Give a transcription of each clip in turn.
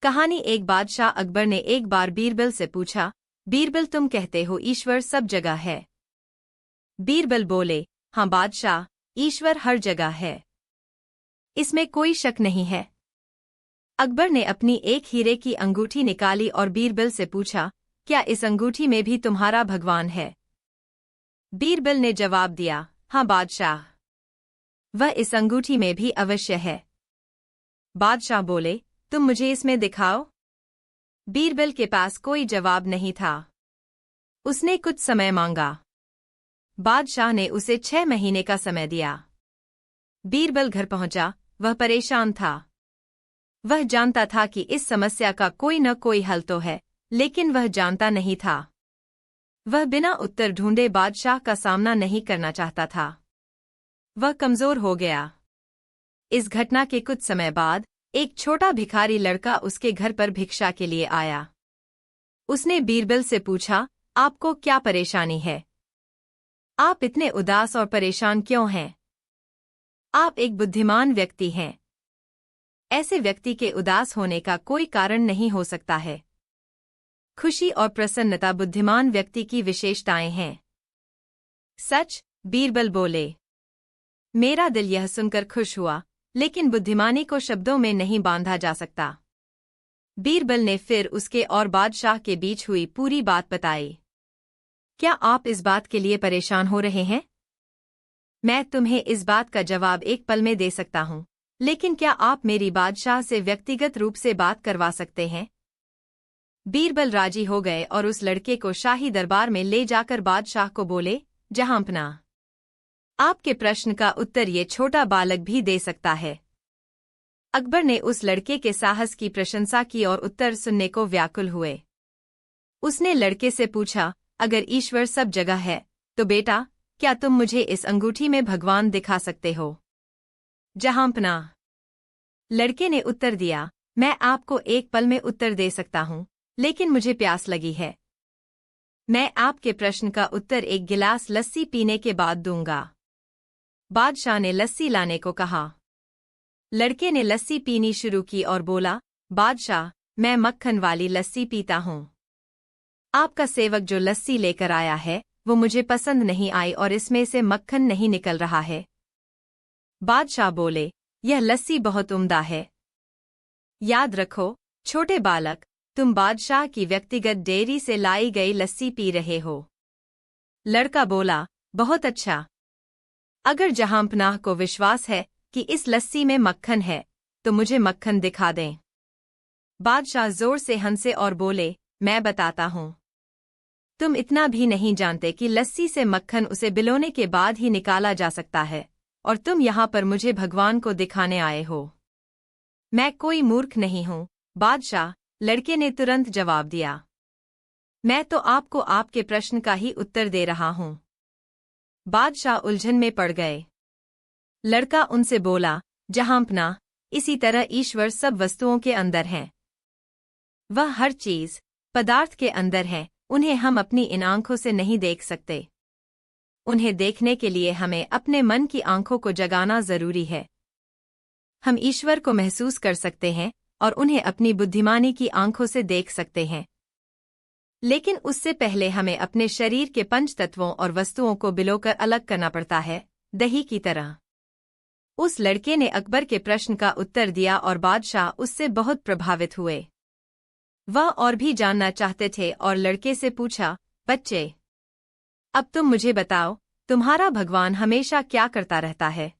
कहानी। एक बादशाह अकबर ने एक बार बीरबल से पूछा, बीरबल तुम कहते हो ईश्वर सब जगह है। बीरबल बोले, हाँ बादशाह, ईश्वर हर जगह है, इसमें कोई शक नहीं है। अकबर ने अपनी एक हीरे की अंगूठी निकाली और बीरबल से पूछा, क्या इस अंगूठी में भी तुम्हारा भगवान है? बीरबल ने जवाब दिया, हाँ बादशाह, वह इस अंगूठी में भी अवश्य है। बादशाह बोले, तुम मुझे इसमें दिखाओ। बीरबल के पास कोई जवाब नहीं था। उसने कुछ समय मांगा। बादशाह ने उसे 6 महीने का समय दिया। बीरबल घर पहुंचा। वह परेशान था। वह जानता था कि इस समस्या का कोई न कोई हल तो है, लेकिन वह जानता नहीं था। वह बिना उत्तर ढूंढे बादशाह का सामना नहीं करना चाहता था। वह कमजोर हो गया। इस घटना के कुछ समय बाद एक छोटा भिखारी लड़का उसके घर पर भिक्षा के लिए आया। उसने बीरबल से पूछा, आपको क्या परेशानी है? आप इतने उदास और परेशान क्यों हैं? आप एक बुद्धिमान व्यक्ति हैं। ऐसे व्यक्ति के उदास होने का कोई कारण नहीं हो सकता है। खुशी और प्रसन्नता बुद्धिमान व्यक्ति की विशेषताएं हैं। सच, बीरबल बोले। मेरा दिल यह सुनकर खुश हुआ, लेकिन बुद्धिमानी को शब्दों में नहीं बांधा जा सकता। बीरबल ने फिर उसके और बादशाह के बीच हुई पूरी बात बताई। क्या आप इस बात के लिए परेशान हो रहे हैं? मैं तुम्हें इस बात का जवाब एक पल में दे सकता हूं, लेकिन क्या आप मेरी बादशाह से व्यक्तिगत रूप से बात करवा सकते हैं? बीरबल राजी हो गए और उस लड़के को शाही दरबार में ले जाकर बादशाह को बोले, जहांपना, आपके प्रश्न का उत्तर ये छोटा बालक भी दे सकता है। अकबर ने उस लड़के के साहस की प्रशंसा की और उत्तर सुनने को व्याकुल हुए। उसने लड़के से पूछा, अगर ईश्वर सब जगह है, तो बेटा, क्या तुम मुझे इस अंगूठी में भगवान दिखा सकते हो? जहांपना, लड़के ने उत्तर दिया, मैं आपको एक पल में उत्तर दे सकता हूं, लेकिन मुझे प्यास लगी है। मैं आपके प्रश्न का उत्तर एक गिलास लस्सी पीने के बाद दूंगा। बादशाह ने लस्सी लाने को कहा। लड़के ने लस्सी पीनी शुरू की और बोला, बादशाह, मैं मक्खन वाली लस्सी पीता हूँ। आपका सेवक जो लस्सी लेकर आया है, वो मुझे पसंद नहीं आई और इसमें से मक्खन नहीं निकल रहा है। बादशाह बोले, यह लस्सी बहुत उम्दा है। याद रखो, छोटे बालक, तुम बादशाह की व्यक्तिगत डेयरी से लाई गई लस्सी पी रहे हो। लड़का बोला, बहुत अच्छा। अगर जहांपनाह को विश्वास है कि इस लस्सी में मक्खन है, तो मुझे मक्खन दिखा दें। बादशाह जोर से हंसे और बोले, मैं बताता हूं। तुम इतना भी नहीं जानते कि लस्सी से मक्खन उसे बिलोने के बाद ही निकाला जा सकता है, और तुम यहाँ पर मुझे भगवान को दिखाने आए हो। मैं कोई मूर्ख नहीं हूँ, बादशाह, लड़के ने तुरंत जवाब दिया। मैं तो आपको आपके प्रश्न का ही उत्तर दे रहा हूँ। बादशाह उलझन में पड़ गए। लड़का उनसे बोला, जहांपना, इसी तरह ईश्वर सब वस्तुओं के अंदर हैं। वह हर चीज, पदार्थ के अंदर है, उन्हें हम अपनी इन आंखों से नहीं देख सकते। उन्हें देखने के लिए हमें अपने मन की आंखों को जगाना जरूरी है। हम ईश्वर को महसूस कर सकते हैं और उन्हें अपनी बुद्धिमानी की आंखों से देख सकते हैं। लेकिन उससे पहले हमें अपने शरीर के पंच तत्वों और वस्तुओं को बिलोकर अलग करना पड़ता है, दही की तरह। उस लड़के ने अकबर के प्रश्न का उत्तर दिया और बादशाह उससे बहुत प्रभावित हुए। वह और भी जानना चाहते थे और लड़के से पूछा, बच्चे, अब तुम मुझे बताओ, तुम्हारा भगवान हमेशा क्या करता रहता है?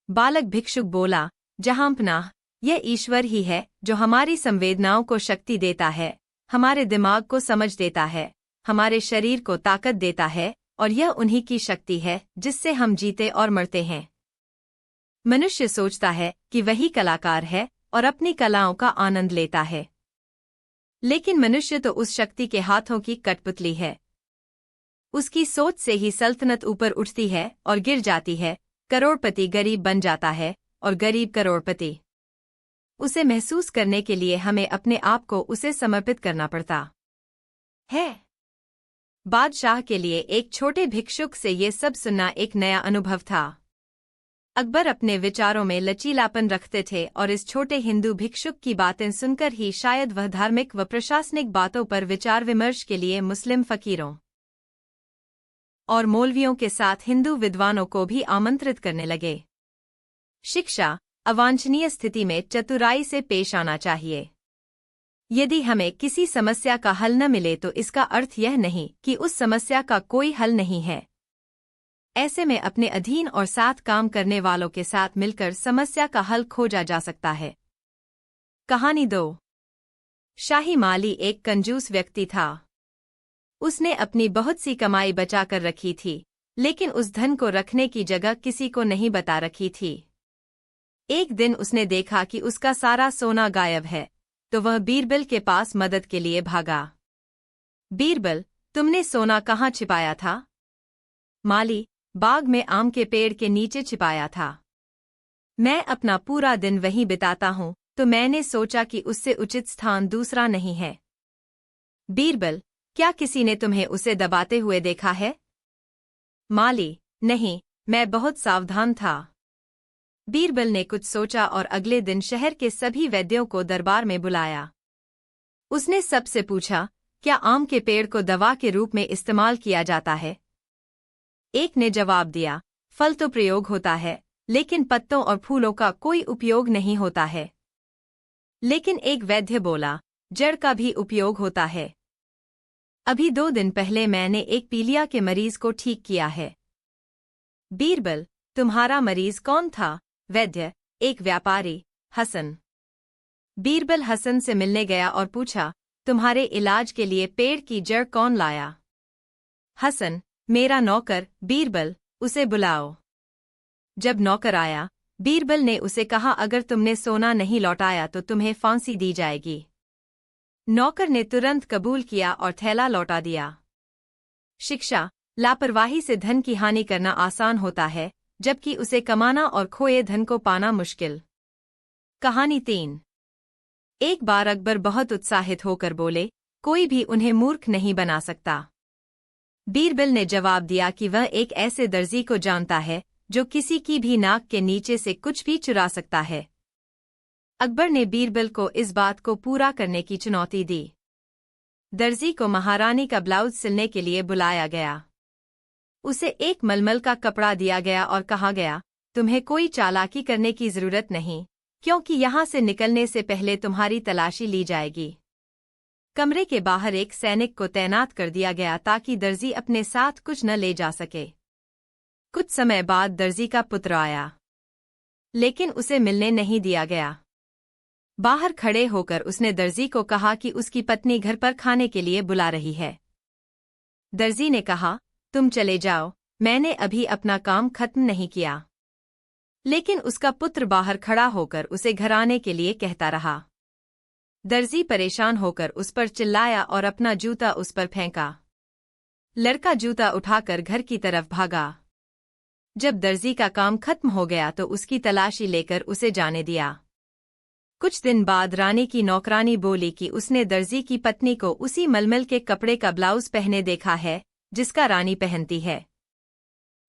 बालक भिक्षुक बोला, जहांपनाह, यह ईश्वर ही है जो हमारी संवेदनाओं को शक्ति देता है, हमारे दिमाग को समझ देता है, हमारे शरीर को ताकत देता है, और यह उन्हीं की शक्ति है जिससे हम जीते और मरते हैं। मनुष्य सोचता है कि वही कलाकार है और अपनी कलाओं का आनंद लेता है, लेकिन मनुष्य तो उस शक्ति के हाथों की कठपुतली है। उसकी सोच से ही सल्तनत ऊपर उठती है और गिर जाती है, करोड़पति गरीब बन जाता है और गरीब करोड़पति। उसे महसूस करने के लिए हमें अपने आप को उसे समर्पित करना पड़ता है। बादशाह के लिए एक छोटे भिक्षुक से ये सब सुनना एक नया अनुभव था। अकबर अपने विचारों में लचीलापन रखते थे और इस छोटे हिंदू भिक्षुक की बातें सुनकर ही शायद वह धार्मिक व प्रशासनिक बातों पर विचार विमर्श के लिए मुस्लिम फकीरों और मौलवियों के साथ हिंदू विद्वानों को भी आमंत्रित करने लगे। शिक्षा, अवांछनीय स्थिति में चतुराई से पेश आना चाहिए। यदि हमें किसी समस्या का हल न मिले तो इसका अर्थ यह नहीं कि उस समस्या का कोई हल नहीं है। ऐसे में अपने अधीन और साथ काम करने वालों के साथ मिलकर समस्या का हल खोजा जा सकता है। कहानी 2। शाही माली एक कंजूस व्यक्ति था। उसने अपनी बहुत सी कमाई बचाकर रखी थी, लेकिन उस धन को रखने की जगह किसी को नहीं बता रखी थी। एक दिन उसने देखा कि उसका सारा सोना गायब है, तो वह बीरबल के पास मदद के लिए भागा। बीरबल, तुमने सोना कहाँ छिपाया था? माली, बाग में आम के पेड़ के नीचे छिपाया था। मैं अपना पूरा दिन वहीं बिताता हूँ, तो मैंने सोचा कि उससे उचित स्थान दूसरा नहीं है। बीरबल, क्या किसी ने तुम्हें उसे दबाते हुए देखा है? माली, नहीं, मैं बहुत सावधान था। बीरबल ने कुछ सोचा और अगले दिन शहर के सभी वैद्यों को दरबार में बुलाया। उसने सबसे पूछा, क्या आम के पेड़ को दवा के रूप में इस्तेमाल किया जाता है? एक ने जवाब दिया, फल तो प्रयोग होता है, लेकिन पत्तों और फूलों का कोई उपयोग नहीं होता है। लेकिन एक वैद्य बोला, जड़ का भी उपयोग होता है। अभी 2 दिन पहले मैंने एक पीलिया के मरीज को ठीक किया है। बीरबल, तुम्हारा मरीज कौन था? वैद्य, एक व्यापारी, हसन। बीरबल हसन से मिलने गया और पूछा, तुम्हारे इलाज के लिए पेड़ की जड़ कौन लाया? हसन, मेरा नौकर। बीरबल, उसे बुलाओ। जब नौकर आया, बीरबल ने उसे कहा, अगर तुमने सोना नहीं लौटाया तो तुम्हें फांसी दी जाएगी। नौकर ने तुरंत कबूल किया और थैला लौटा दिया। शिक्षा, लापरवाही से धन की हानि करना आसान होता है, जबकि उसे कमाना और खोए धन को पाना मुश्किल। कहानी 3। एक बार अकबर बहुत उत्साहित होकर बोले, कोई भी उन्हें मूर्ख नहीं बना सकता। बीरबल ने जवाब दिया कि वह एक ऐसे दर्जी को जानता है जो किसी की भी नाक के नीचे से कुछ भी चुरा सकता है। अकबर ने बीरबल को इस बात को पूरा करने की चुनौती दी। दर्जी को महारानी का ब्लाउज सिलने के लिए बुलाया गया। उसे एक मलमल का कपड़ा दिया गया और कहा गया, तुम्हें कोई चालाकी करने की जरूरत नहीं, क्योंकि यहाँ से निकलने से पहले तुम्हारी तलाशी ली जाएगी। कमरे के बाहर एक सैनिक को तैनात कर दिया गया ताकि दर्जी अपने साथ कुछ न ले जा सके। कुछ समय बाद दर्जी का पुत्र आया, लेकिन उसे मिलने नहीं दिया गया। बाहर खड़े होकर उसने दर्जी को कहा कि उसकी पत्नी घर पर खाने के लिए बुला रही है। दर्जी ने कहा, तुम चले जाओ, मैंने अभी अपना काम खत्म नहीं किया। लेकिन उसका पुत्र बाहर खड़ा होकर उसे घर आने के लिए कहता रहा। दर्जी परेशान होकर उस पर चिल्लाया और अपना जूता उस पर फेंका। लड़का जूता उठाकर घर की तरफ भागा। जब दर्जी का काम खत्म हो गया तो उसकी तलाशी लेकर उसे जाने दिया। कुछ दिन बाद रानी की नौकरानी बोली कि उसने दर्जी की पत्नी को उसी मलमल के कपड़े का ब्लाउज पहने देखा है जिसका रानी पहनती है।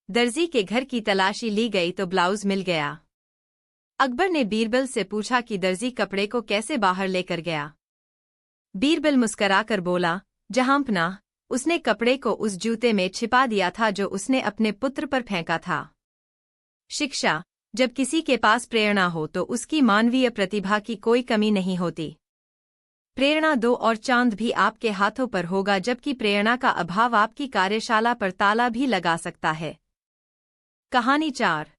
दर्जी के घर की तलाशी ली गई तो ब्लाउज मिल गया। अकबर ने बीरबल से पूछा कि दर्जी कपड़े को कैसे बाहर लेकर गया। बीरबल मुस्कराकर बोला, जहांपनाह, उसने कपड़े को उस जूते में छिपा दिया था जो उसने अपने पुत्र पर फेंका था। शिक्षा, जब किसी के पास प्रेरणा हो तो उसकी मानवीय प्रतिभा की कोई कमी नहीं होती। प्रेरणा दो और चांद भी आपके हाथों पर होगा, जबकि प्रेरणा का अभाव आपकी कार्यशाला पर ताला भी लगा सकता है। कहानी 4।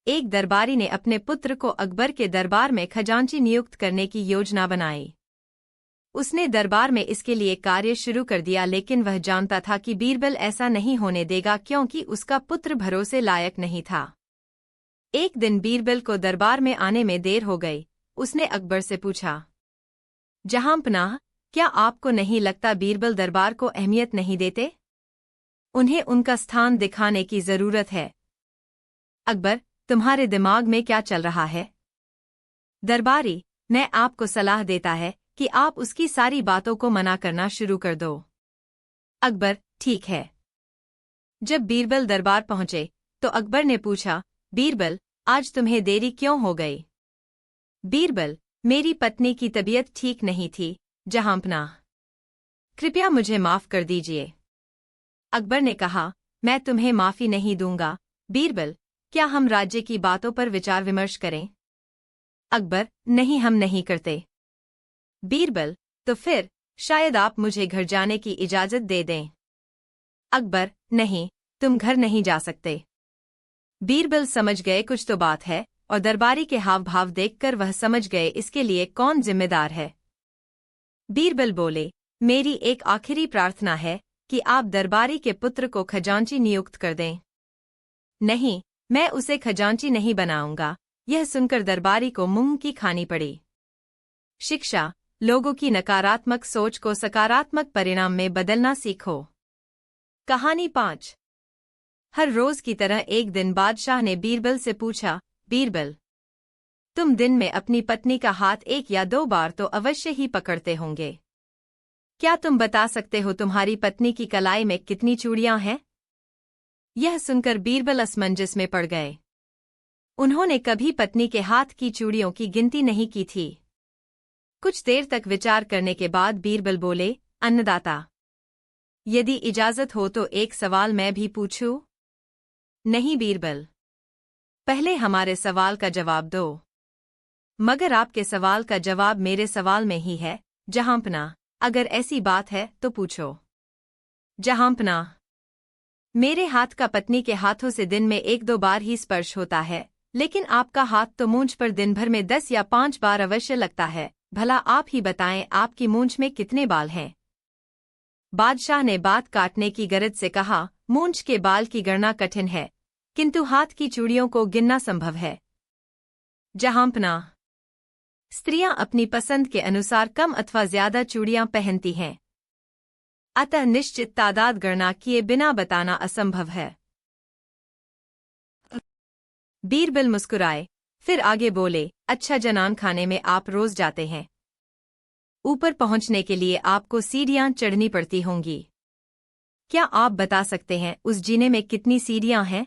एक दरबारी ने अपने पुत्र को अकबर के दरबार में खजांची नियुक्त करने की योजना बनाई। उसने दरबार में इसके लिए कार्य शुरू कर दिया, लेकिन वह जानता था कि बीरबल ऐसा नहीं होने देगा क्योंकि उसका पुत्र भरोसे लायक नहीं था। एक दिन बीरबल को दरबार में आने में देर हो गई। उसने अकबर से पूछा, जहांपनाह, क्या आपको नहीं लगता बीरबल दरबार को अहमियत नहीं देते? उन्हें उनका स्थान दिखाने की जरूरत है। अकबर, तुम्हारे दिमाग में क्या चल रहा है? दरबारी, मैं आपको सलाह देता है कि आप उसकी सारी बातों को मना करना शुरू कर दो। अकबर, ठीक है। जब बीरबल दरबार पहुंचे तो अकबर ने पूछा, बीरबल, आज तुम्हें देरी क्यों हो गई? बीरबल, मेरी पत्नी की तबीयत ठीक नहीं थी, जहांपना। कृपया मुझे माफ कर दीजिए। अकबर ने कहा, मैं तुम्हें माफी नहीं दूंगा। बीरबल, क्या हम राज्य की बातों पर विचार विमर्श करें? अकबर, नहीं, हम नहीं करते। बीरबल, तो फिर शायद आप मुझे घर जाने की इजाजत दे दें। अकबर, नहीं, तुम घर नहीं जा सकते। बीरबल समझ गए कुछ तो बात है, और दरबारी के हाव भाव देखकर वह समझ गए इसके लिए कौन जिम्मेदार है। बीरबल बोले, मेरी एक आखिरी प्रार्थना है कि आप दरबारी के पुत्र को खजांची नियुक्त कर दें। नहीं, मैं उसे खजांची नहीं बनाऊंगा। यह सुनकर दरबारी को मुंह की खानी पड़ी। शिक्षा, लोगों की नकारात्मक सोच को सकारात्मक परिणाम में बदलना सीखो। कहानी 5। हर रोज की तरह एक दिन बादशाह ने बीरबल से पूछा, बीरबल, तुम दिन में अपनी पत्नी का हाथ 1 या 2 बार तो अवश्य ही पकड़ते होंगे। क्या तुम बता सकते हो तुम्हारी पत्नी की कलाई में कितनी चूड़ियां हैं? यह सुनकर बीरबल असमंजस में पड़ गए। उन्होंने कभी पत्नी के हाथ की चूड़ियों की गिनती नहीं की थी। कुछ देर तक विचार करने के बाद बीरबल बोले, अन्नदाता, यदि इजाजत हो तो एक सवाल मैं भी पूछूं? नहीं बीरबल, पहले हमारे सवाल का जवाब दो। मगर आपके सवाल का जवाब मेरे सवाल में ही है, जहांपना। अगर ऐसी बात है तो पूछो। जहांपना, मेरे हाथ का पत्नी के हाथों से दिन में 1-2 बार ही स्पर्श होता है, लेकिन आपका हाथ तो मूंछ पर दिन भर में 10 या 5 बार अवश्य लगता है। भला आप ही बताएं, आपकी मूंछ में कितने बाल हैं? बादशाह ने बात काटने की गरज से कहा, मूंछ के बाल की गणना कठिन है, किंतु हाथ की चूड़ियों को गिनना संभव है। जहांपना, स्त्रियां अपनी पसंद के अनुसार कम अथवा ज्यादा चूड़ियां पहनती हैं, अतः निश्चित तादाद गणना किए बिना बताना असंभव है। बीरबल मुस्कुराए, फिर आगे बोले, अच्छा, जनान खाने में आप रोज जाते हैं। ऊपर पहुंचने के लिए आपको सीढ़ियां चढ़नी पड़ती होंगी। क्या आप बता सकते हैं उस जीने में कितनी सीढ़ियां हैं?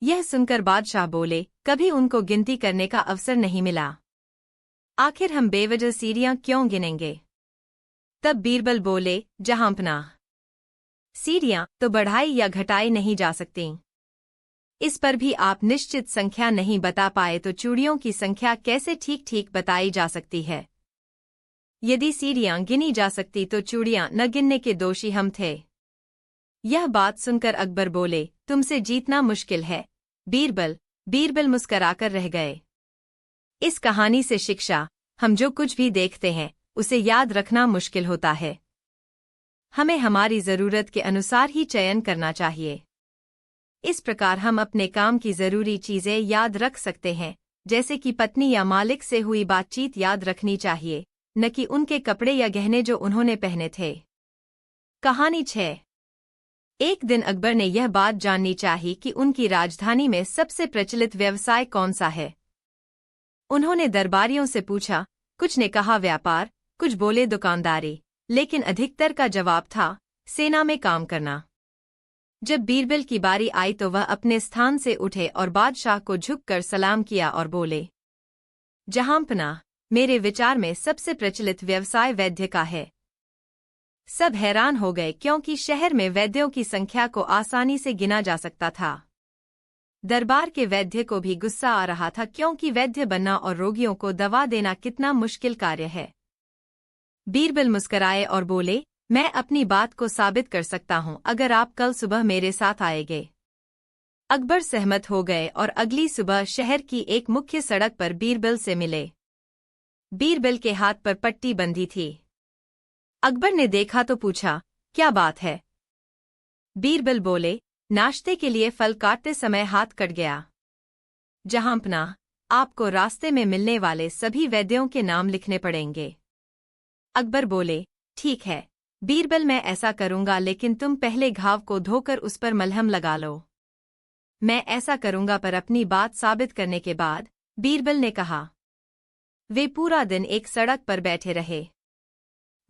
यह सुनकर बादशाह बोले, कभी उनको गिनती करने का अवसर नहीं मिला। आखिर हम बेवजह सीढ़ियां क्यों गिनेंगे? तब बीरबल बोले, जहांपना, सीढ़ियां तो बढ़ाई या घटाई नहीं जा सकती। इस पर भी आप निश्चित संख्या नहीं बता पाए तो चूड़ियों की संख्या कैसे ठीक ठीक बताई जा सकती है? यदि सीढ़ियां गिनी जा सकती तो चूड़ियां न गिनने के दोषी हम थे। यह बात सुनकर अकबर बोले, तुमसे जीतना मुश्किल है बीरबल। बीरबल मुस्कराकर रह गए। इस कहानी से शिक्षा, हम जो कुछ भी देखते हैं उसे याद रखना मुश्किल होता है। हमें हमारी जरूरत के अनुसार ही चयन करना चाहिए। इस प्रकार हम अपने काम की जरूरी चीजें याद रख सकते हैं, जैसे कि पत्नी या मालिक से हुई बातचीत याद रखनी चाहिए, न कि उनके कपड़े या गहने जो उन्होंने पहने थे। कहानी 6। एक दिन अकबर ने यह बात जाननी चाही कि उनकी राजधानी में सबसे प्रचलित व्यवसाय कौन सा है। उन्होंने दरबारियों से पूछा, कुछ ने कहा व्यापार, कुछ बोले दुकानदारी, लेकिन अधिकतर का जवाब था सेना में काम करना। जब बीरबल की बारी आई तो वह अपने स्थान से उठे और बादशाह को झुककर सलाम किया और बोले, जहांपना, मेरे विचार में सबसे प्रचलित व्यवसाय वैद्य का है। सब हैरान हो गए क्योंकि शहर में वैद्यों की संख्या को आसानी से गिना जा सकता था। दरबार के वैद्य को भी गुस्सा आ रहा था क्योंकि वैद्य बनना और रोगियों को दवा देना कितना मुश्किल कार्य है। बीरबल मुस्कराए और बोले, मैं अपनी बात को साबित कर सकता हूं अगर आप कल सुबह मेरे साथ आएंगे। अकबर सहमत हो गए और अगली सुबह शहर की एक मुख्य सड़क पर बीरबल से मिले। बीरबल के हाथ पर पट्टी बंधी थी। अकबर ने देखा तो पूछा, क्या बात है? बीरबल बोले, नाश्ते के लिए फल काटते समय हाथ कट गया। जहांपना, आपको रास्ते में मिलने वाले सभी वैद्यों के नाम लिखने पड़ेंगे। अकबर बोले, ठीक है बीरबल, मैं ऐसा करूंगा, लेकिन तुम पहले घाव को धोकर उस पर मलहम लगा लो। मैं ऐसा करूंगा, पर अपनी बात साबित करने के बाद बीरबल ने कहा। वे पूरा दिन एक सड़क पर बैठे रहे।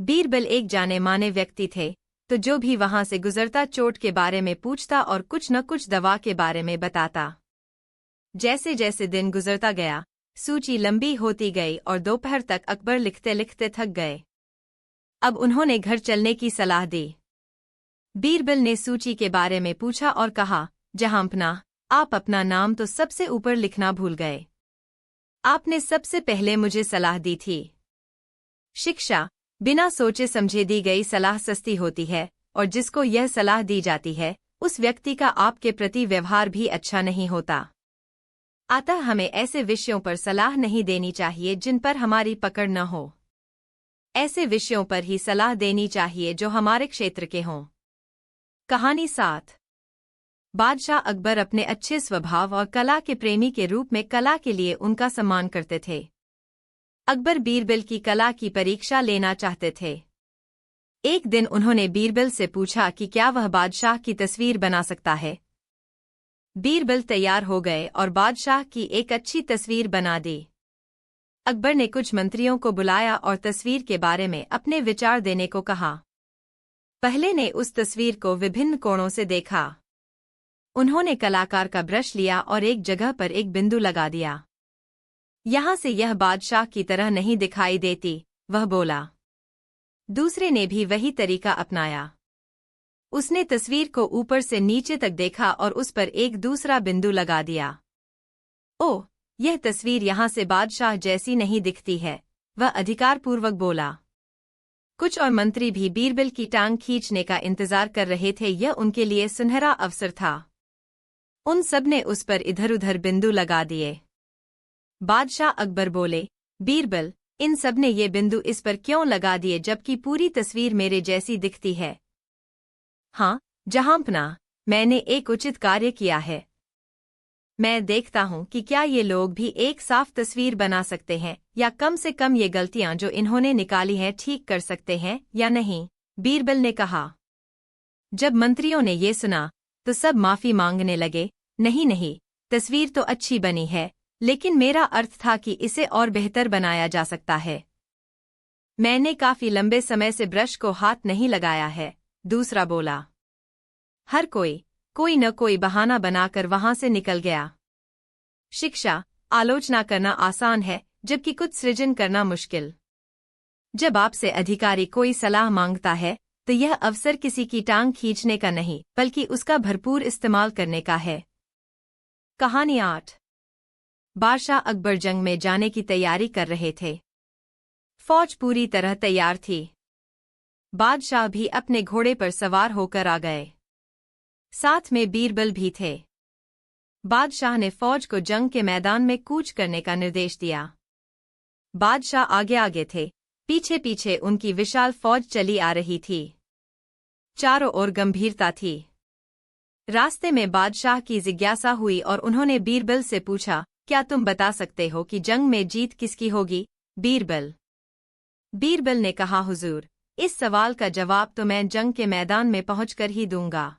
बीरबल एक जाने माने व्यक्ति थे, तो जो भी वहां से गुजरता चोट के बारे में पूछता और कुछ न कुछ दवा के बारे में बताता। जैसे जैसे दिन गुजरता गया, सूची लंबी होती गई और दोपहर तक अकबर लिखते लिखते थक गए। अब उन्होंने घर चलने की सलाह दी। बीरबल ने सूची के बारे में पूछा और कहा, जहांपना, आप अपना नाम तो सबसे ऊपर लिखना भूल गए। आपने सबसे पहले मुझे सलाह दी थी। शिक्षा बिना सोचे समझे दी गई सलाह सस्ती होती है, और जिसको यह सलाह दी जाती है उस व्यक्ति का आपके प्रति व्यवहार भी अच्छा नहीं होता। अतः हमें ऐसे विषयों पर सलाह नहीं देनी चाहिए जिन पर हमारी पकड़ न हो। ऐसे विषयों पर ही सलाह देनी चाहिए जो हमारे क्षेत्र के हों। कहानी 7। बादशाह अकबर अपने अच्छे स्वभाव और कला के प्रेमी के रूप में कला के लिए उनका सम्मान करते थे। अकबर बीरबल की कला की परीक्षा लेना चाहते थे। एक दिन उन्होंने बीरबल से पूछा कि क्या वह बादशाह की तस्वीर बना सकता है। बीरबल तैयार हो गए और बादशाह की एक अच्छी तस्वीर बना दी। अकबर ने कुछ मंत्रियों को बुलाया और तस्वीर के बारे में अपने विचार देने को कहा। पहले ने उस तस्वीर को विभिन्न कोणों से देखा। उन्होंने कलाकार का ब्रश लिया और एक जगह पर एक बिंदु लगा दिया। यहां से यह बादशाह की तरह नहीं दिखाई देती, वह बोला। दूसरे ने भी वही तरीका अपनाया। उसने तस्वीर को ऊपर से नीचे तक देखा और उस पर एक दूसरा बिंदु लगा दिया। ओह, यह तस्वीर यहां से बादशाह जैसी नहीं दिखती है, वह अधिकारपूर्वक बोला। कुछ और मंत्री भी बीरबल की टांग खींचने का इंतजार कर रहे थे। यह उनके लिए सुनहरा अवसर था। उन सब ने उस पर इधर-उधर बिंदु लगा दिए। बादशाह अकबर बोले, बीरबल, इन सब ने ये बिंदु इस पर क्यों लगा दिए जबकि पूरी तस्वीर मेरे जैसी दिखती है। हाँ, जहांपना, मैंने एक उचित कार्य किया है। मैं देखता हूँ कि क्या ये लोग भी एक साफ तस्वीर बना सकते हैं या कम से कम ये गलतियां जो इन्होंने निकाली हैं ठीक कर सकते हैं या नहीं, बीरबल ने कहा। जब मंत्रियों ने ये सुना तो सब माफी मांगने लगे। नहीं, तस्वीर तो अच्छी बनी है, लेकिन मेरा अर्थ था कि इसे और बेहतर बनाया जा सकता है। मैंने काफी लंबे समय से ब्रश को हाथ नहीं लगाया है, दूसरा बोला। हर कोई न कोई बहाना बनाकर वहां से निकल गया। शिक्षा, आलोचना करना आसान है जबकि कुछ सृजन करना मुश्किल। जब आपसे अधिकारी कोई सलाह मांगता है तो यह अवसर किसी की टांग खींचने का नहीं बल्कि उसका भरपूर इस्तेमाल करने का है। कहानी 8। बादशाह अकबर जंग में जाने की तैयारी कर रहे थे। फौज पूरी तरह तैयार थी। बादशाह भी अपने घोड़े पर सवार होकर आ गए। साथ में बीरबल भी थे। बादशाह ने फौज को जंग के मैदान में कूच करने का निर्देश दिया। बादशाह आगे आगे थे, पीछे पीछे उनकी विशाल फौज चली आ रही थी। चारों ओर गंभीरता थी। रास्ते में बादशाह की जिज्ञासा हुई और उन्होंने बीरबल से पूछा, क्या तुम बता सकते हो कि जंग में जीत किसकी होगी? बीरबल ने कहा, हुजूर, इस सवाल का जवाब तो मैं जंग के मैदान में पहुंचकर ही दूंगा।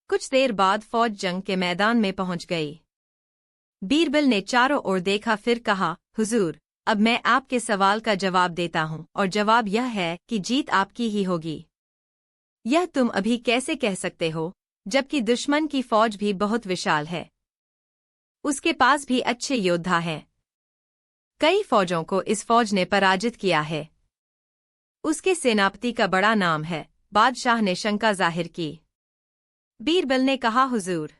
कुछ देर बाद फौज जंग के मैदान में पहुंच गई। बीरबल ने चारों ओर देखा, फिर कहा, हुजूर, अब मैं आपके सवाल का जवाब देता हूं और जवाब यह है कि जीत आपकी ही होगी। यह तुम अभी कैसे कह सकते हो, जबकि दुश्मन की फौज भी बहुत विशाल है। उसके पास भी अच्छे योद्धा हैं। कई फौजों को इस फौज ने पराजित किया है। उसके सेनापति का बड़ा नाम है। बादशाह ने शंका जाहिर की। बीरबल ने कहा, हुजूर,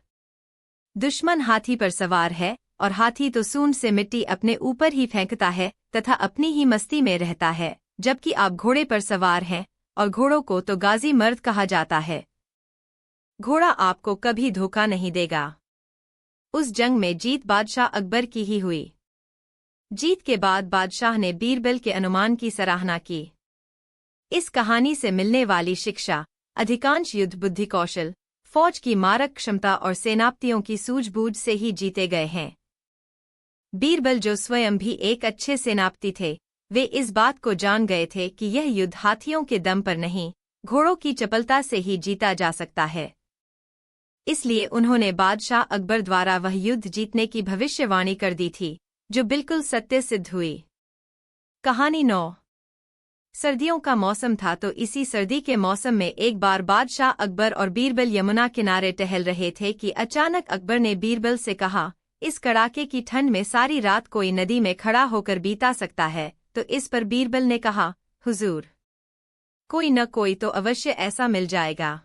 दुश्मन हाथी पर सवार है और हाथी तो सूंड से मिट्टी अपने ऊपर ही फेंकता है तथा अपनी ही मस्ती में रहता है, जबकि आप घोड़े पर सवार हैं और घोड़ों को तो गाजी मर्द कहा जाता है। घोड़ा आपको कभी धोखा नहीं देगा। उस जंग में जीत बादशाह अकबर की ही हुई। जीत के बाद बादशाह ने बीरबल के अनुमान की सराहना की। इस कहानी से मिलने वाली शिक्षा, अधिकांश युद्ध बुद्धि कौशल, फौज की मारक क्षमता और सेनापतियों की सूझबूझ से ही जीते गए हैं। बीरबल जो स्वयं भी एक अच्छे सेनापति थे, वे इस बात को जान गए थे कि यह युद्ध हाथियों के दम पर नहीं, घोड़ों की चपलता से ही जीता जा सकता है। इसलिए उन्होंने बादशाह अकबर द्वारा वह युद्ध जीतने की भविष्यवाणी कर दी थी, जो बिल्कुल सत्य सिद्ध हुई। कहानी 9। सर्दियों का मौसम था तो इसी सर्दी के मौसम में एक बार बादशाह अकबर और बीरबल यमुना किनारे टहल रहे थे कि अचानक अकबर ने बीरबल से कहा, इस कड़ाके की ठंड में सारी रात कोई नदी में खड़ा होकर बीता सकता है। तो इस पर बीरबल ने कहा, हुजूर, कोई न कोई तो अवश्य ऐसा मिल जाएगा।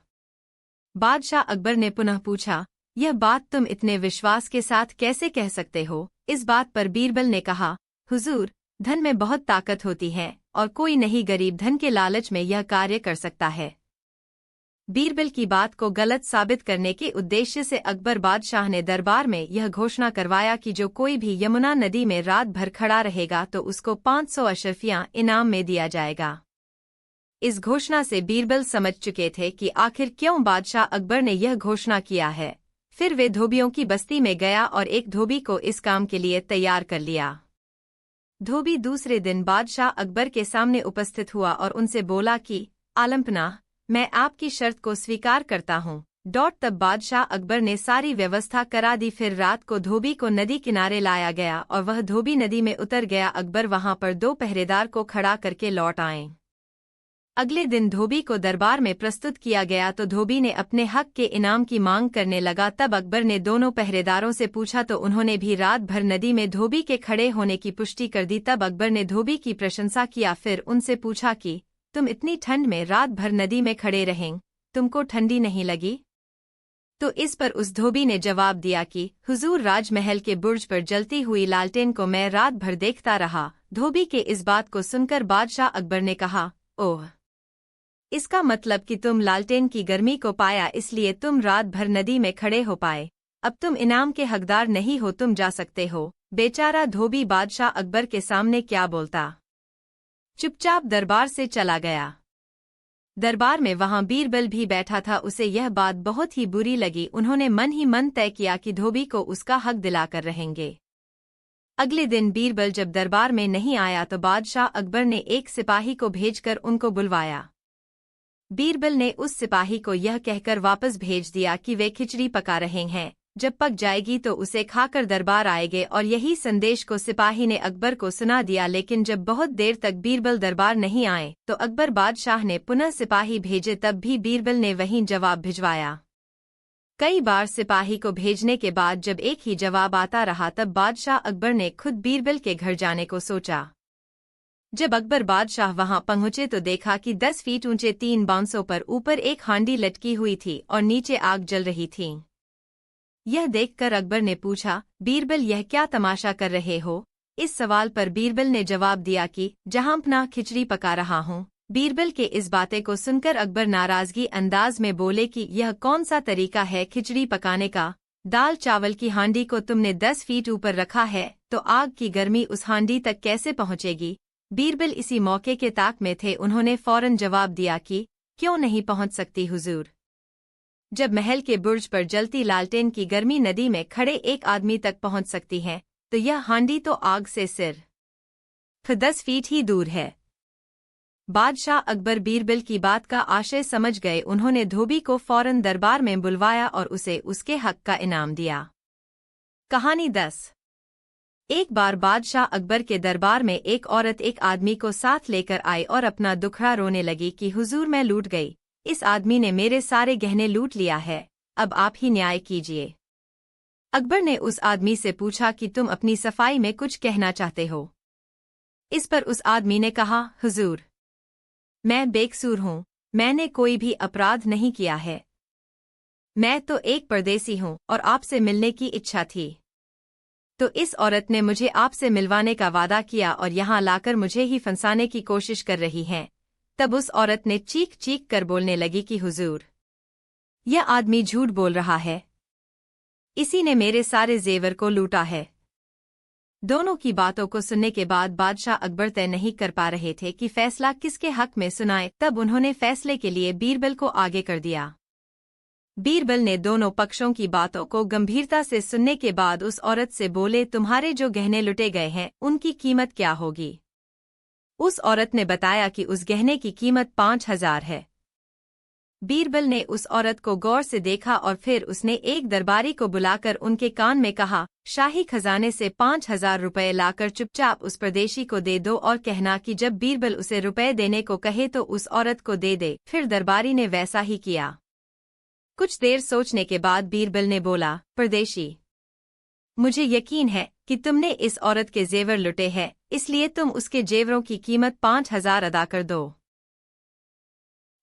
बादशाह अकबर ने पुनः पूछा, यह बात तुम इतने विश्वास के साथ कैसे कह सकते हो? इस बात पर बीरबल ने कहा, हुजूर, धन में बहुत ताकत होती है और कोई नहीं गरीब धन के लालच में यह कार्य कर सकता है। बीरबल की बात को गलत साबित करने के उद्देश्य से अकबर बादशाह ने दरबार में यह घोषणा करवाया कि जो कोई भी यमुना नदी में रात भर खड़ा रहेगा तो उसको 500 अशरफियां इनाम में दिया जाएगा। इस घोषणा से बीरबल समझ चुके थे कि आखिर क्यों बादशाह अकबर ने यह घोषणा किया है। फिर वे धोबियों की बस्ती में गया और एक धोबी को इस काम के लिए तैयार कर लिया। धोबी दूसरे दिन बादशाह अकबर के सामने उपस्थित हुआ और उनसे बोला कि आलमपनाह, मैं आपकी शर्त को स्वीकार करता हूँ। तब बादशाह अकबर ने सारी व्यवस्था करा दी। फिर रात को धोबी को नदी किनारे लाया गया और वह धोबी नदी में उतर गया। अकबर वहां पर 2 पहरेदार को खड़ा करके लौट आए। अगले दिन धोबी को दरबार में प्रस्तुत किया गया तो धोबी ने अपने हक के इनाम की मांग करने लगा। तब अकबर ने दोनों पहरेदारों से पूछा तो उन्होंने भी रात भर नदी में धोबी के खड़े होने की पुष्टि कर दी। तब अकबर ने धोबी की प्रशंसा किया। फिर उनसे पूछा कि तुम इतनी ठंड में रात भर नदी में खड़े रहें, तुमको ठंडी नहीं लगी? तो इस पर उस धोबी ने जवाब दिया कि हुजूर, राजमहल के बुर्ज पर जलती हुई लालटेन को मैं रात भर देखता रहा। धोबी के इस बात को सुनकर बादशाह अकबर ने कहा, ओह, इसका मतलब कि तुम लालटेन की गर्मी को पाया इसलिए तुम रात भर नदी में खड़े हो पाए। अब तुम इनाम के हकदार नहीं हो, तुम जा सकते हो। बेचारा धोबी बादशाह अकबर के सामने क्या बोलता, चुपचाप दरबार से चला गया। दरबार में वहां बीरबल भी बैठा था। उसे यह बात बहुत ही बुरी लगी। उन्होंने मन ही मन तय किया कि धोबी को उसका हक दिलाकर रहेंगे। अगले दिन बीरबल जब दरबार में नहीं आया तो बादशाह अकबर ने एक सिपाही को भेजकर उनको बुलवाया। बीरबल ने उस सिपाही को यह कहकर वापस भेज दिया कि वे खिचड़ी पका रहे हैं, जब पक जाएगी तो उसे खाकर दरबार आएंगे। और यही संदेश को सिपाही ने अकबर को सुना दिया। लेकिन जब बहुत देर तक बीरबल दरबार नहीं आए तो अकबर बादशाह ने पुनः सिपाही भेजे, तब भी बीरबल ने वहीं जवाब भिजवाया। कई बार सिपाही को भेजने के बाद जब एक ही जवाब आता रहा तब बादशाह अकबर ने खुद बीरबल के घर जाने को सोचा। जब अकबर बादशाह वहां पहुंचे तो देखा कि 10 फीट ऊंचे 3 बांसों पर ऊपर एक हांडी लटकी हुई थी और नीचे आग जल रही थी। यह देखकर अकबर ने पूछा, बीरबल, यह क्या तमाशा कर रहे हो? इस सवाल पर बीरबल ने जवाब दिया कि जहांपनाह, खिचड़ी पका रहा हूँ। बीरबल के इस बातें को सुनकर अकबर नाराजगी अंदाज में बोले कि यह कौन सा तरीका है खिचड़ी पकाने का? दाल चावल की हांडी को तुमने 10 फीट ऊपर रखा है तो आग की गर्मी उस हांडी तक कैसे पहुंचेगी? बीरबल इसी मौके के ताक में थे। उन्होंने फौरन जवाब दिया कि क्यों नहीं पहुंच सकती हुजूर। जब महल के बुर्ज पर जलती लालटेन की गर्मी नदी में खड़े एक आदमी तक पहुंच सकती है तो यह हांडी तो आग से सिर्फ 10 फीट ही दूर है। बादशाह अकबर बीरबल की बात का आशय समझ गए। उन्होंने धोबी को फौरन दरबार में बुलवाया और उसे उसके हक का इनाम दिया। कहानी 10। एक बार बादशाह अकबर के दरबार में एक औरत एक आदमी को साथ लेकर आई और अपना दुखड़ा रोने लगी कि हुजूर, मैं लूट गई। इस आदमी ने मेरे सारे गहने लूट लिया है, अब आप ही न्याय कीजिए। अकबर ने उस आदमी से पूछा कि तुम अपनी सफाई में कुछ कहना चाहते हो? इस पर उस आदमी ने कहा, हुजूर, मैं बेकसूर हूँ, मैंने कोई भी अपराध नहीं किया है। मैं तो एक परदेसी हूँ और आपसे मिलने की इच्छा थी। तो इस औरत ने मुझे आपसे मिलवाने का वादा किया और यहाँ लाकर मुझे ही फंसाने की कोशिश कर रही है। तब उस औरत ने चीख चीख कर बोलने लगी कि हुजूर, यह आदमी झूठ बोल रहा है, इसी ने मेरे सारे जेवर को लूटा है। दोनों की बातों को सुनने के बाद बादशाह अकबर तय नहीं कर पा रहे थे कि फैसला किसके हक में सुनाए। तब उन्होंने फैसले के लिए बीरबल को आगे कर दिया। बीरबल ने दोनों पक्षों की बातों को गंभीरता से सुनने के बाद उस औरत से बोले, तुम्हारे जो गहने लुटे गए हैं उनकी कीमत क्या होगी? उस औरत ने बताया कि उस गहने की कीमत 5000 है। बीरबल ने उस औरत को गौर से देखा और फिर उसने एक दरबारी को बुलाकर उनके कान में कहा, शाही खजाने से 5,000 रुपये लाकर चुपचाप उस परदेशी को दे दो और कहना कि जब बीरबल उसे रुपए देने को कहे तो उस औरत को दे दे। फिर दरबारी ने वैसा ही किया। कुछ देर सोचने के बाद बीरबल ने बोला, परदेशी, मुझे यकीन है कि तुमने इस औरत के जेवर लुटे हैं, इसलिए तुम उसके जेवरों की कीमत 5,000 अदा कर दो।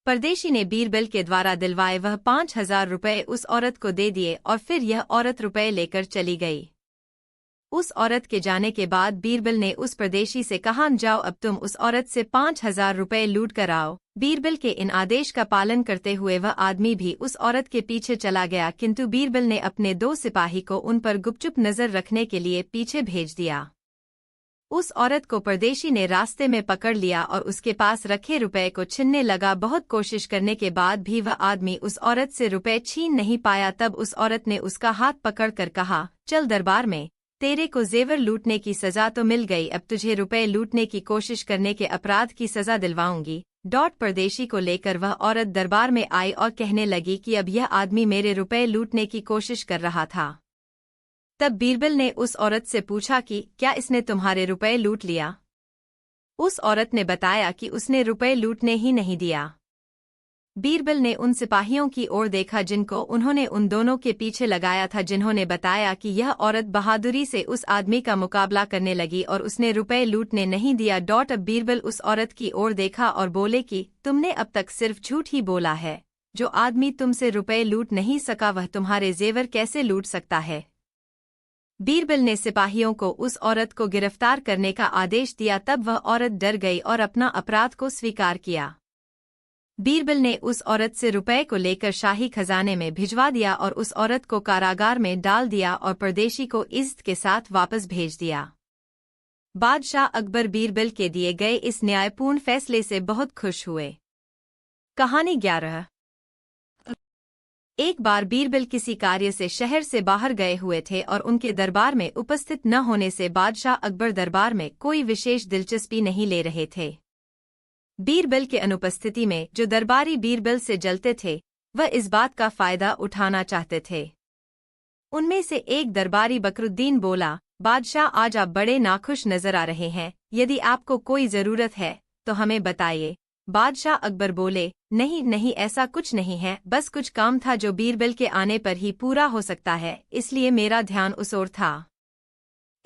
परदेशी ने बीरबल के द्वारा दिलवाए वह 5,000 रुपये उस औरत को दे दिए और फिर यह औरत रुपए लेकर चली गई। उस औरत के जाने के बाद बीरबल ने उस परदेशी से कहा, जाओ अब तुम उस औरत से 5,000 रुपये लूट कर आओ। बीरबल के इन आदेश का पालन करते हुए वह आदमी भी उस औरत के पीछे चला गया, किंतु बीरबल ने अपने 2 सिपाही को उन पर गुपचुप नजर रखने के लिए पीछे भेज दिया। उस औरत को परदेशी ने रास्ते में पकड़ लिया और उसके पास रखे रुपए को छीनने लगा। बहुत कोशिश करने के बाद भी वह आदमी उस औरत से रुपए छीन नहीं पाया। तब उस औरत ने उसका हाथ पकड़कर कहा, चल दरबार में, तेरे को जेवर लूटने की सजा तो मिल गई, अब तुझे रुपए लूटने की कोशिश करने के अपराध की सजा दिलवाऊंगी। परदेशी को लेकर वह औरत दरबार में आई और कहने लगी कि अब यह आदमी मेरे रुपए लूटने की कोशिश कर रहा था। तब बीरबल ने उस औरत से पूछा कि क्या इसने तुम्हारे रुपए लूट लिया? उस औरत ने बताया कि उसने रुपए लूटने ही नहीं दिया। बीरबल ने उन सिपाहियों की ओर देखा जिनको उन्होंने उन दोनों के पीछे लगाया था, जिन्होंने बताया कि यह औरत बहादुरी से उस आदमी का मुकाबला करने लगी और उसने रुपए लूटने नहीं दिया। अब बीरबल उस औरत की ओर देखा और बोले कि तुमने अब तक सिर्फ झूठ ही बोला है। जो आदमी तुमसे रुपए लूट नहीं सका वह तुम्हारे जेवर कैसे लूट सकता है? बीरबल ने सिपाहियों को उस औरत को गिरफ्तार करने का आदेश दिया। तब वह औरत डर गई और अपना अपराध को स्वीकार किया। बीरबल ने उस औरत से रुपए को लेकर शाही खजाने में भिजवा दिया और उस औरत को कारागार में डाल दिया और परदेशी को इज्जत के साथ वापस भेज दिया। बादशाह अकबर बीरबल के दिए गए इस न्यायपूर्ण फैसले से बहुत खुश हुए। कहानी 11। एक बार बीरबल किसी कार्य से शहर से बाहर गए हुए थे और उनके दरबार में उपस्थित न होने से बादशाह अकबर दरबार में कोई विशेष दिलचस्पी नहीं ले रहे थे। बीरबल के अनुपस्थिति में जो दरबारी बीरबल से जलते थे वह इस बात का फायदा उठाना चाहते थे। उनमें से एक दरबारी बकरुद्दीन बोला, बादशाह आज आप बड़े नाखुश नजर आ रहे हैं, यदि आपको कोई जरूरत है तो हमें बताइए। बादशाह अकबर बोले, नहीं नहीं, ऐसा कुछ नहीं है, बस कुछ काम था जो बीरबल के आने पर ही पूरा हो सकता है, इसलिए मेरा ध्यान उस ओर था।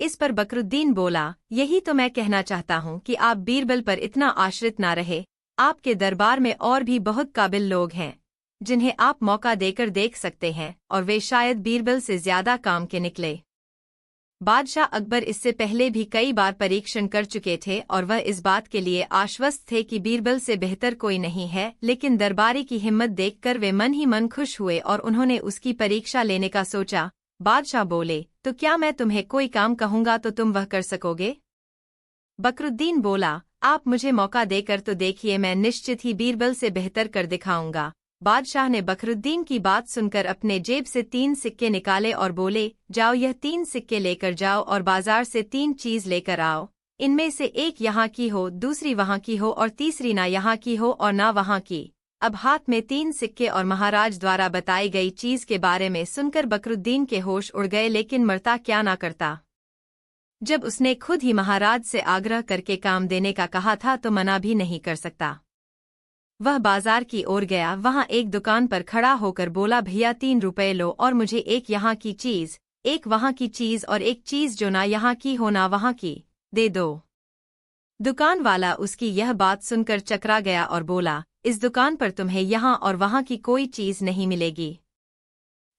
इस पर बकरुद्दीन बोला, यही तो मैं कहना चाहता हूँ कि आप बीरबल पर इतना आश्रित ना रहे। आपके दरबार में और भी बहुत काबिल लोग हैं जिन्हें आप मौका देकर देख सकते हैं और वे शायद बीरबल से ज्यादा काम के निकले। बादशाह अकबर इससे पहले भी कई बार परीक्षण कर चुके थे और वह इस बात के लिए आश्वस्त थे कि बीरबल से बेहतर कोई नहीं है, लेकिन दरबारी की हिम्मत देखकर वे मन ही मन खुश हुए और उन्होंने उसकी परीक्षा लेने का सोचा। बादशाह बोले, तो क्या मैं तुम्हें कोई काम कहूंगा तो तुम वह कर सकोगे? बकरुद्दीन बोला, आप मुझे मौका देकर तो देखिए, मैं निश्चित ही बीरबल से बेहतर कर दिखाऊंगा। बादशाह ने बकरुद्दीन की बात सुनकर अपने जेब से 3 सिक्के निकाले और बोले, जाओ यह 3 सिक्के लेकर जाओ और बाजार से 3 चीज लेकर आओ। इनमें से एक यहाँ की हो, दूसरी वहाँ की हो और तीसरी ना यहाँ की हो और ना वहाँ की। अब हाथ में 3 सिक्के और महाराज द्वारा बताई गई चीज के बारे में सुनकर बकरुद्दीन के होश उड़ गए, लेकिन मरता क्या ना करता। जब उसने खुद ही महाराज से आग्रह करके काम देने का कहा था तो मना भी नहीं कर सकता। वह बाजार की ओर गया, वहां एक दुकान पर खड़ा होकर बोला, भैया 3 रुपए लो और मुझे एक यहाँ की चीज, एक वहाँ की चीज और एक चीज जो ना यहाँ की हो ना वहाँ की दे दो। दुकान वाला उसकी यह बात सुनकर चकरा गया और बोला, इस दुकान पर तुम्हें यहाँ और वहाँ की कोई चीज नहीं मिलेगी,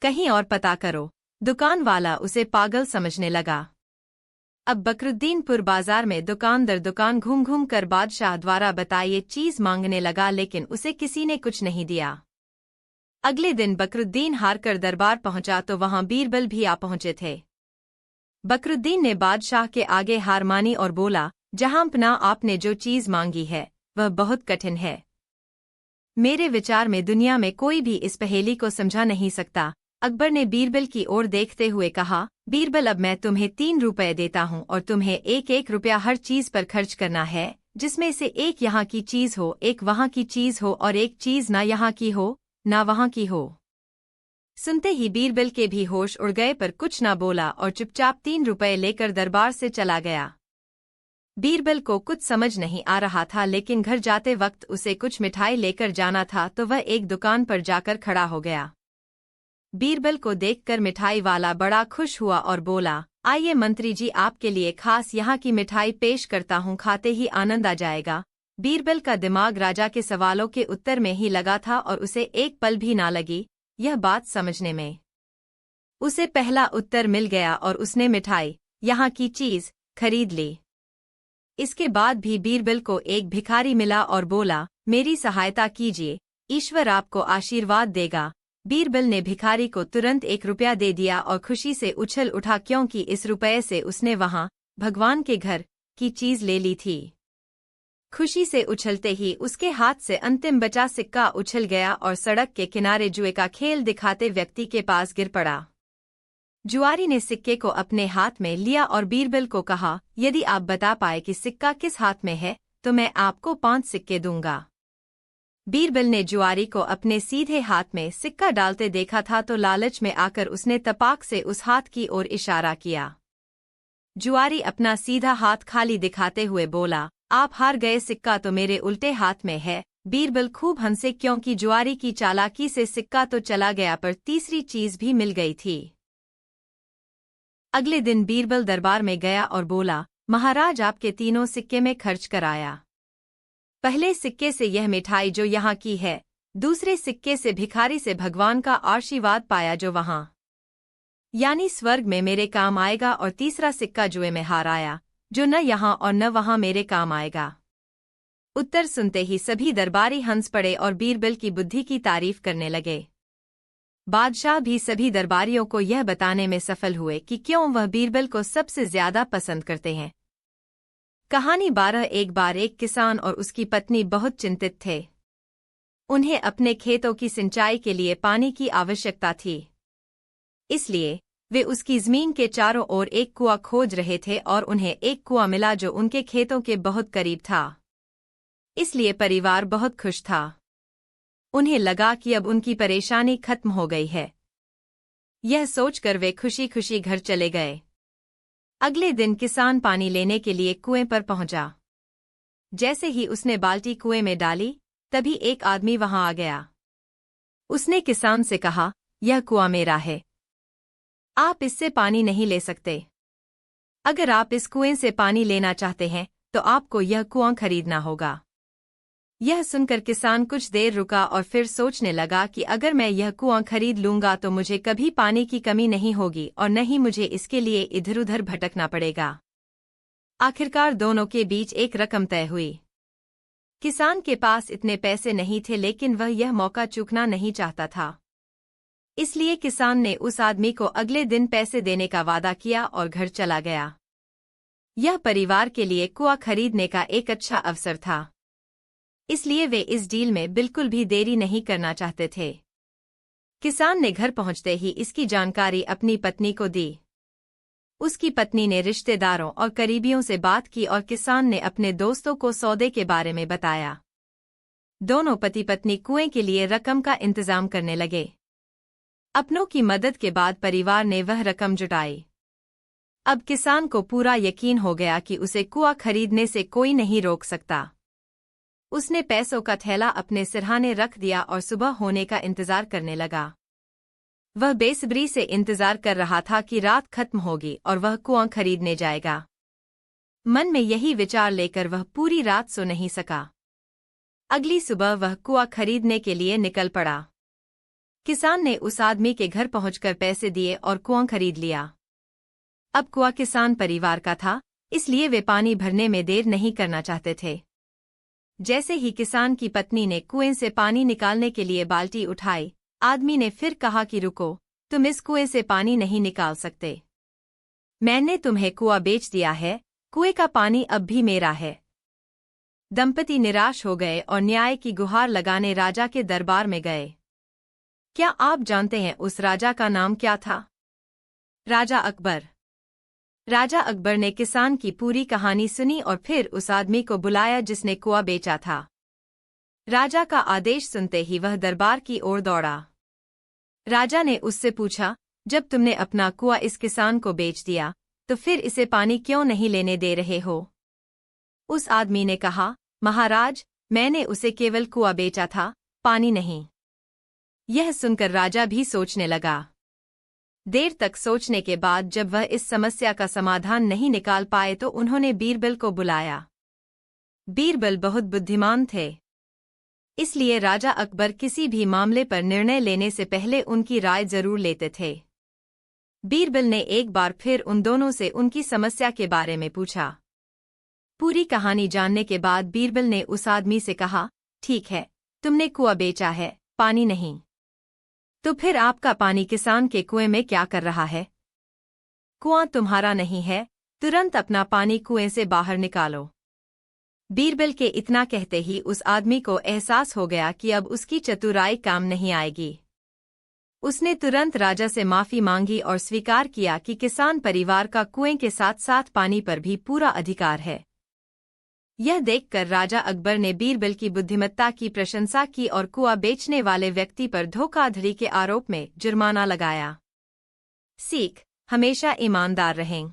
कहीं और पता करो। दुकान वाला उसे पागल समझने लगा। अब बकरुद्दीनपुर बाजार में दुकान दर दुकान घूम घूम कर बादशाह द्वारा बताई चीज मांगने लगा, लेकिन उसे किसी ने कुछ नहीं दिया। अगले दिन बकरुद्दीन हारकर दरबार पहुंचा तो वहां बीरबल भी आ पहुंचे थे। बकरुद्दीन ने बादशाह के आगे हार मानी और बोला, जहांपना आपने जो चीज मांगी है वह बहुत कठिन है। मेरे विचार में दुनिया में कोई भी इस पहेली को समझा नहीं सकता। अकबर ने बीरबल की ओर देखते हुए कहा, बीरबल अब मैं तुम्हें 3 रुपए देता हूँ और तुम्हें 1-1 रुपया हर चीज पर खर्च करना है, जिसमें से एक यहाँ की चीज हो, एक वहाँ की चीज हो और एक चीज ना यहाँ की हो। ना वहां की हो। सुनते ही बीरबल के भी होश उड़ गए, पर कुछ ना बोला और चुपचाप 3 रुपए लेकर दरबार से चला गया। बीरबल को कुछ समझ नहीं आ रहा था, लेकिन घर जाते वक्त उसे कुछ मिठाई लेकर जाना था, तो वह एक दुकान पर जाकर खड़ा हो गया। बीरबल को देखकर मिठाई वाला बड़ा खुश हुआ और बोला, आइए मंत्री जी, आपके लिए खास यहाँ की मिठाई पेश करता हूँ, खाते ही आनंद आ जाएगा। बीरबल का दिमाग राजा के सवालों के उत्तर में ही लगा था और उसे एक पल भी ना लगी यह बात समझने में। उसे पहला उत्तर मिल गया और उसने मिठाई, यहाँ की चीज, खरीद ली। इसके बाद भी बीरबल को एक भिखारी मिला और बोला, मेरी सहायता कीजिए, ईश्वर आपको आशीर्वाद देगा। बीरबल ने भिखारी को तुरंत 1 रुपया दे दिया और खुशी से उछल उठा, क्योंकि इस रुपये से उसने वहां भगवान के घर की चीज ले ली थी। खुशी से उछलते ही उसके हाथ से अंतिम बचा सिक्का उछल गया और सड़क के किनारे जुए का खेल दिखाते व्यक्ति के पास गिर पड़ा। जुआरी ने सिक्के को अपने हाथ में लिया और बीरबल को कहा, यदि आप बता पाए कि सिक्का किस हाथ में है तो मैं आपको 5 सिक्के दूंगा। बीरबल ने जुआरी को अपने सीधे हाथ में सिक्का डालते देखा था, तो लालच में आकर उसने तपाक से उस हाथ की ओर इशारा किया। जुआरी अपना सीधा हाथ खाली दिखाते हुए बोला, आप हार गए, सिक्का तो मेरे उल्टे हाथ में है। बीरबल खूब हंसे, क्योंकि जुआरी की चालाकी से सिक्का तो चला गया पर तीसरी चीज भी मिल गई थी। अगले दिन बीरबल दरबार में गया और बोला, महाराज, आपके तीनों सिक्के में खर्च कराया। पहले सिक्के से यह मिठाई जो यहाँ की है, दूसरे सिक्के से भिखारी से भगवान का आशीर्वाद पाया जो वहां यानी स्वर्ग में मेरे काम आएगा, और तीसरा सिक्का जुए में हार आया जो न यहाँ और न वहां मेरे काम आएगा। उत्तर सुनते ही सभी दरबारी हंस पड़े और बीरबल की बुद्धि की तारीफ करने लगे। बादशाह भी सभी दरबारियों को यह बताने में सफल हुए कि क्यों वह बीरबल को सबसे ज्यादा पसंद करते हैं। कहानी 12। एक बार एक किसान और उसकी पत्नी बहुत चिंतित थे। उन्हें अपने खेतों की सिंचाई के लिए पानी की आवश्यकता थी। इसलिए वे उसकी जमीन के चारों ओर एक कुआं खोज रहे थे और उन्हें एक कुआं मिला जो उनके खेतों के बहुत करीब था। इसलिए परिवार बहुत खुश था। उन्हें लगा कि अब उनकी परेशानी खत्म हो गई है। यह सोचकर वे खुशी खुशी घर चले गए। अगले दिन किसान पानी लेने के लिए कुएं पर पहुंचा। जैसे ही उसने बाल्टी कुएं में डाली, तभी एक आदमी वहां आ गया। उसने किसान से कहा, यह कुआं मेरा है, आप इससे पानी नहीं ले सकते। अगर आप इस कुएं से पानी लेना चाहते हैं तो आपको यह कुआं खरीदना होगा। यह सुनकर किसान कुछ देर रुका और फिर सोचने लगा कि अगर मैं यह कुआं खरीद लूंगा तो मुझे कभी पानी की कमी नहीं होगी और न ही मुझे इसके लिए इधर उधर भटकना पड़ेगा। आखिरकार दोनों के बीच एक रकम तय हुई। किसान के पास इतने पैसे नहीं थे, लेकिन वह यह मौका चूकना नहीं चाहता था। इसलिए किसान ने उस आदमी को अगले दिन पैसे देने का वादा किया और घर चला गया। यह परिवार के लिए कुआं खरीदने का एक अच्छा अवसर था, इसलिए वे इस डील में बिल्कुल भी देरी नहीं करना चाहते थे। किसान ने घर पहुंचते ही इसकी जानकारी अपनी पत्नी को दी। उसकी पत्नी ने रिश्तेदारों और करीबियों से बात की और किसान ने अपने दोस्तों को सौदे के बारे में बताया। दोनों पति पत्नी कुएं के लिए रकम का इंतजाम करने लगे। अपनों की मदद के बाद परिवार ने वह रकम जुटाई। अब किसान को पूरा यकीन हो गया कि उसे कुआं खरीदने से कोई नहीं रोक सकता। उसने पैसों का थैला अपने सिरहाने रख दिया और सुबह होने का इंतजार करने लगा। वह बेसब्री से इंतजार कर रहा था कि रात खत्म होगी और वह कुआं खरीदने जाएगा। मन में यही विचार लेकर वह पूरी रात सो नहीं सका। अगली सुबह वह कुआं खरीदने के लिए निकल पड़ा। किसान ने उस आदमी के घर पहुंचकर पैसे दिए और कुआं खरीद लिया। अब कुआं किसान परिवार का था, इसलिए वे पानी भरने में देर नहीं करना चाहते थे। जैसे ही किसान की पत्नी ने कुएं से पानी निकालने के लिए बाल्टी उठाई, आदमी ने फिर कहा कि रुको, तुम इस कुएं से पानी नहीं निकाल सकते। मैंने तुम्हें कुआं बेच दिया है, कुएं का पानी अब भी मेरा है। दंपति निराश हो गए और न्याय की गुहार लगाने राजा के दरबार में गए। क्या आप जानते हैं उस राजा का नाम क्या था? राजा अकबर। राजा अकबर ने किसान की पूरी कहानी सुनी और फिर उस आदमी को बुलाया जिसने कुआं बेचा था। राजा का आदेश सुनते ही वह दरबार की ओर दौड़ा। राजा ने उससे पूछा, जब तुमने अपना कुआं इस किसान को बेच दिया तो फिर इसे पानी क्यों नहीं लेने दे रहे हो? उस आदमी ने कहा, महाराज, मैंने उसे केवल कुआं बेचा था, पानी नहीं। यह सुनकर राजा भी सोचने लगा। देर तक सोचने के बाद जब वह इस समस्या का समाधान नहीं निकाल पाए तो उन्होंने बीरबल को बुलाया। बीरबल बहुत बुद्धिमान थे, इसलिए राजा अकबर किसी भी मामले पर निर्णय लेने से पहले उनकी राय जरूर लेते थे। बीरबल ने एक बार फिर उन दोनों से उनकी समस्या के बारे में पूछा। पूरी कहानी जानने के बाद बीरबल ने उस आदमी से कहा, ठीक है, तुमने कुआं बेचा है, पानी नहीं। तो फिर आपका पानी किसान के कुएं में क्या कर रहा है? कुआं तुम्हारा नहीं है, तुरंत अपना पानी कुएं से बाहर निकालो। बीरबल के इतना कहते ही उस आदमी को एहसास हो गया कि अब उसकी चतुराई काम नहीं आएगी। उसने तुरंत राजा से माफी मांगी और स्वीकार किया कि किसान परिवार का कुएं के साथ साथ पानी पर भी पूरा अधिकार है। यह देखकर राजा अकबर ने बीरबल की बुद्धिमत्ता की प्रशंसा की और कुआं बेचने वाले व्यक्ति पर धोखाधड़ी के आरोप में जुर्माना लगाया। सीख, हमेशा ईमानदार रहें।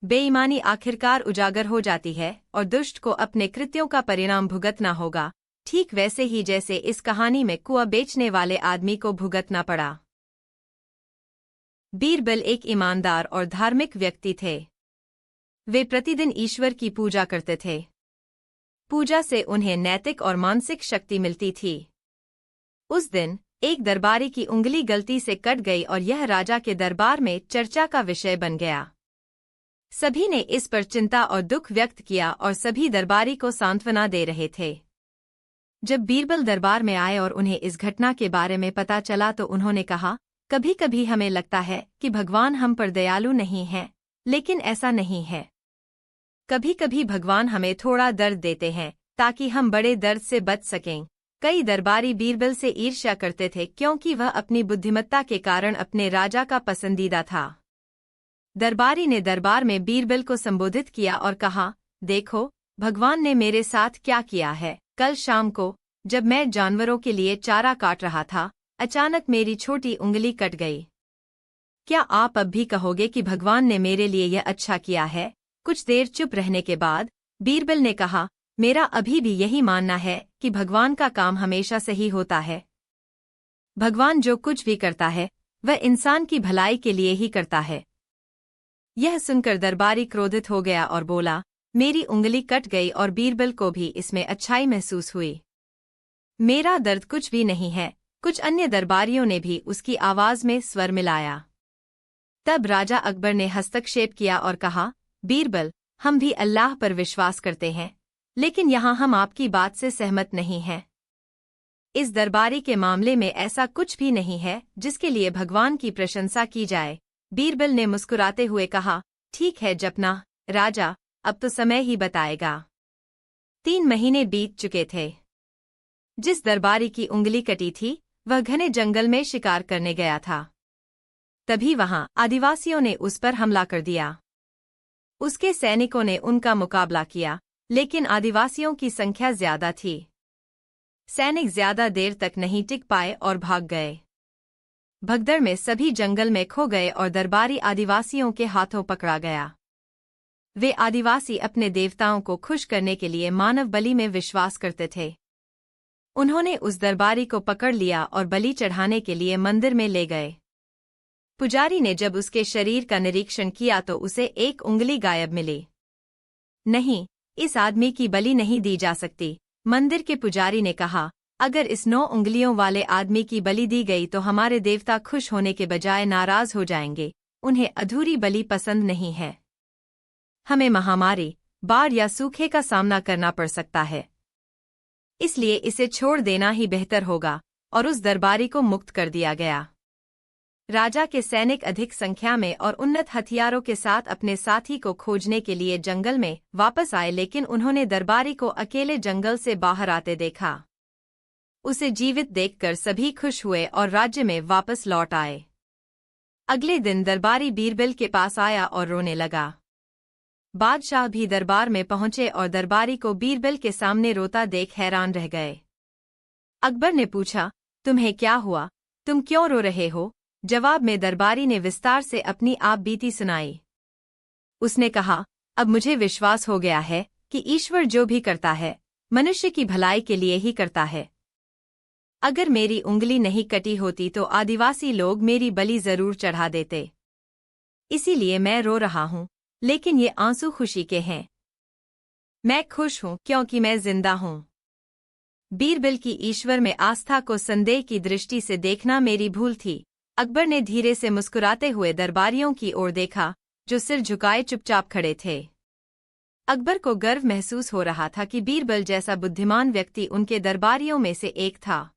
बेईमानी आखिरकार उजागर हो जाती है और दुष्ट को अपने कृत्यों का परिणाम भुगतना होगा, ठीक वैसे ही जैसे इस कहानी में कुआं बेचने वाले आदमी को भुगतना पड़ा। बीरबल एक ईमानदार और धार्मिक व्यक्ति थे। वे प्रतिदिन ईश्वर की पूजा करते थे। पूजा से उन्हें नैतिक और मानसिक शक्ति मिलती थी। उस दिन एक दरबारी की उंगली गलती से कट गई और यह राजा के दरबार में चर्चा का विषय बन गया। सभी ने इस पर चिंता और दुख व्यक्त किया और सभी दरबारी को सांत्वना दे रहे थे। जब बीरबल दरबार में आए और उन्हें इस घटना के बारे में पता चला तो उन्होंने कहा, कभी कभी हमें लगता है कि भगवान हम पर दयालु नहीं हैं, लेकिन ऐसा नहीं है। कभी कभी भगवान हमें थोड़ा दर्द देते हैं ताकि हम बड़े दर्द से बच सकें। कई दरबारी बीरबल से ईर्ष्या करते थे क्योंकि वह अपनी बुद्धिमत्ता के कारण अपने राजा का पसंदीदा था। दरबारी ने दरबार में बीरबल को संबोधित किया और कहा, देखो, भगवान ने मेरे साथ क्या किया है। कल शाम को जब मैं जानवरों के लिए चारा काट रहा था, अचानक मेरी छोटी उंगली कट गई। क्या आप अब भी कहोगे कि भगवान ने मेरे लिए यह अच्छा किया है? कुछ देर चुप रहने के बाद बीरबल ने कहा, मेरा अभी भी यही मानना है कि भगवान का काम हमेशा सही होता है। भगवान जो कुछ भी करता है वह इंसान की भलाई के लिए ही करता है। यह सुनकर दरबारी क्रोधित हो गया और बोला, मेरी उंगली कट गई और बीरबल को भी इसमें अच्छाई महसूस हुई। मेरा दर्द कुछ भी नहीं है। कुछ अन्य दरबारियों ने भी उसकी आवाज में स्वर मिलाया। तब राजा अकबर ने हस्तक्षेप किया और कहा, बीरबल, हम भी अल्लाह पर विश्वास करते हैं, लेकिन यहाँ हम आपकी बात से सहमत नहीं हैं। इस दरबारी के मामले में ऐसा कुछ भी नहीं है जिसके लिए भगवान की प्रशंसा की जाए। बीरबल ने मुस्कुराते हुए कहा, ठीक है जपना राजा, अब तो समय ही बताएगा। 3 महीने बीत चुके थे। जिस दरबारी की उंगली कटी थी वह घने जंगल में शिकार करने गया था। तभी वहां आदिवासियों ने उस पर हमला कर दिया। उसके सैनिकों ने उनका मुकाबला किया, लेकिन आदिवासियों की संख्या ज्यादा थी। सैनिक ज्यादा देर तक नहीं टिक पाए और भाग गए। भगदड़ में सभी जंगल में खो गए और दरबारी आदिवासियों के हाथों पकड़ा गया। वे आदिवासी अपने देवताओं को खुश करने के लिए मानव बलि में विश्वास करते थे। उन्होंने उस दरबारी को पकड़ लिया और बलि चढ़ाने के लिए मंदिर में ले गए। पुजारी ने जब उसके शरीर का निरीक्षण किया तो उसे एक उंगली गायब मिली। नहीं, इस आदमी की बलि नहीं दी जा सकती। मंदिर के पुजारी ने कहा, अगर इस 9 उंगलियों वाले आदमी की बलि दी गई तो हमारे देवता खुश होने के बजाय नाराज हो जाएंगे। उन्हें अधूरी बलि पसंद नहीं है। हमें महामारी, बाढ़ या सूखे का सामना करना पड़ सकता है, इसलिए इसे छोड़ देना ही बेहतर होगा। और उस दरबारी को मुक्त कर दिया गया। राजा के सैनिक अधिक संख्या में और उन्नत हथियारों के साथ अपने साथी को खोजने के लिए जंगल में वापस आए, लेकिन उन्होंने दरबारी को अकेले जंगल से बाहर आते देखा। उसे जीवित देखकर सभी खुश हुए और राज्य में वापस लौट आए। अगले दिन दरबारी बीरबल के पास आया और रोने लगा। बादशाह भी दरबार में पहुंचे और दरबारी को बीरबल के सामने रोता देख हैरान रह गए। अकबर ने पूछा, तुम्हें क्या हुआ, तुम क्यों रो रहे हो? जवाब में दरबारी ने विस्तार से अपनी आप बीती सुनाई। उसने कहा, अब मुझे विश्वास हो गया है कि ईश्वर जो भी करता है मनुष्य की भलाई के लिए ही करता है। अगर मेरी उंगली नहीं कटी होती तो आदिवासी लोग मेरी बलि जरूर चढ़ा देते। इसीलिए मैं रो रहा हूं, लेकिन ये आंसू खुशी के हैं। मैं खुश हूं क्योंकि मैं जिंदा हूं। बीरबल की ईश्वर में आस्था को संदेह की दृष्टि से देखना मेरी भूल थी। अकबर ने धीरे से मुस्कुराते हुए दरबारियों की ओर देखा, जो सिर झुकाए चुपचाप खड़े थे। अकबर को गर्व महसूस हो रहा था कि बीरबल जैसा बुद्धिमान व्यक्ति उनके दरबारियों में से एक था।